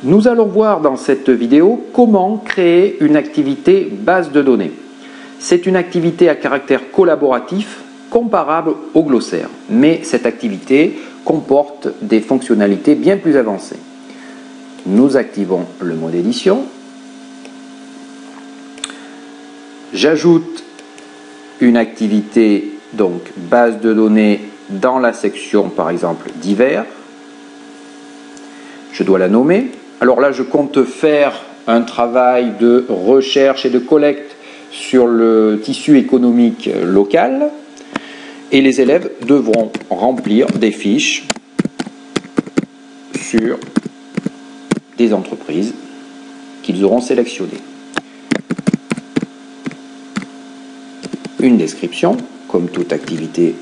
Nous allons voir dans cette vidéo comment créer une activité base de données. C'est une activité à caractère collaboratif comparable au glossaire, mais cette activité comporte des fonctionnalités bien plus avancées. Nous activons le mode édition. J'ajoute une activité, donc base de données, dans la section par exemple divers. Je dois la nommer. Alors là, je compte faire un travail de recherche et de collecte sur le tissu économique local. Et les élèves devront remplir des fiches sur des entreprises qu'ils auront sélectionnées. Une description, comme toute activité.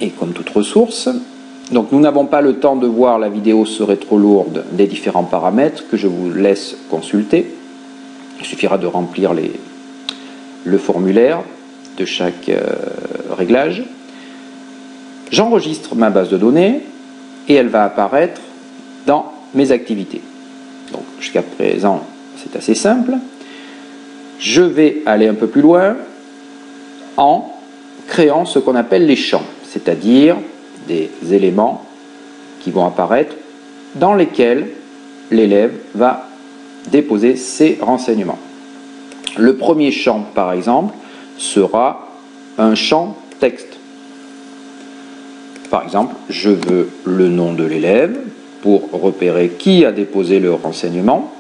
Et comme toute ressource. Donc nous n'avons pas le temps de voir, la vidéo serait trop lourde, des différents paramètres que je vous laisse consulter. Il suffira de remplir le formulaire de chaque réglage. J'enregistre ma base de données et elle va apparaître dans mes activités. Donc jusqu'à présent, c'est assez simple. Je vais aller un peu plus loin en créant ce qu'on appelle les champs, c'est-à-dire des éléments qui vont apparaître dans lesquels l'élève va déposer ses renseignements. Le premier champ, par exemple, sera un champ texte. Par exemple, je veux le nom de l'élève pour repérer qui a déposé le renseignement.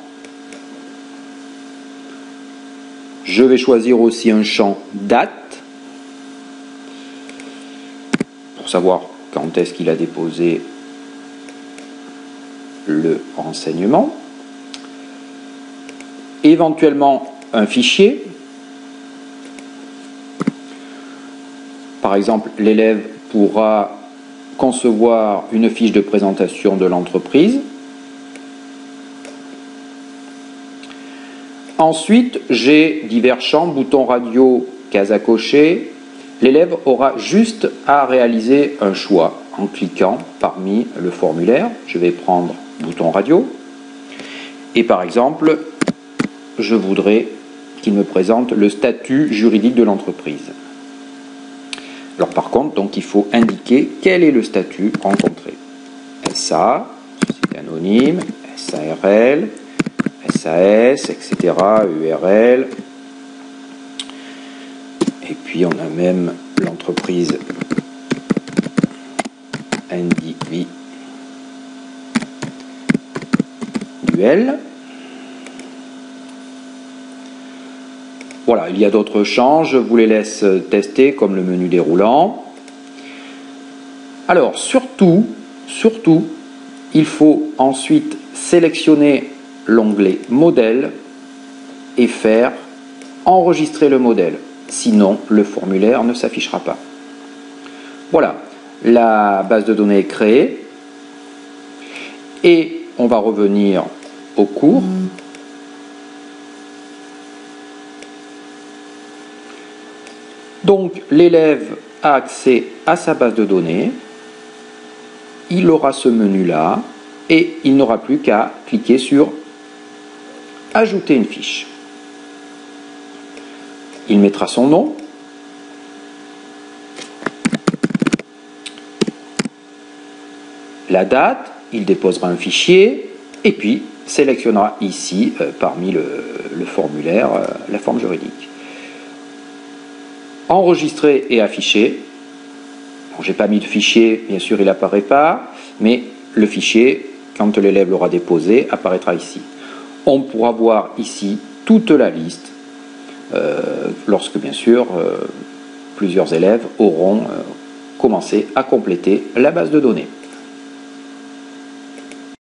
Je vais choisir aussi un champ date pour savoir quand est-ce qu'il a déposé le renseignement. Éventuellement un fichier. Par exemple, l'élève pourra concevoir une fiche de présentation de l'entreprise. Ensuite, j'ai divers champs, boutons radio, cases à cocher. L'élève aura juste à réaliser un choix en cliquant parmi le formulaire. Je vais prendre bouton radio. Et par exemple, je voudrais qu'il me présente le statut juridique de l'entreprise. Alors par contre, donc, il faut indiquer quel est le statut rencontré. SA, société anonyme, SARL, SAS, etc., URL. Et puis on a même l'entreprise individuelle. Voilà, il y a d'autres champs, je vous les laisse tester, comme le menu déroulant. Alors, surtout, il faut ensuite sélectionner l'onglet modèle et faire enregistrer le modèle. Sinon, le formulaire ne s'affichera pas. Voilà, la base de données est créée. Et on va revenir au cours. Donc, l'élève a accès à sa base de données, il aura ce menu-là, et il n'aura plus qu'à cliquer sur « Ajouter une fiche ». Il mettra son nom, la date, il déposera un fichier, et puis sélectionnera ici, parmi le formulaire, la forme juridique. Enregistrer et afficher. Bon, j'ai pas mis de fichier, bien sûr il n'apparaît pas, mais le fichier, quand l'élève l'aura déposé, apparaîtra ici. On pourra voir ici toute la liste, lorsque bien sûr plusieurs élèves auront commencé à compléter la base de données.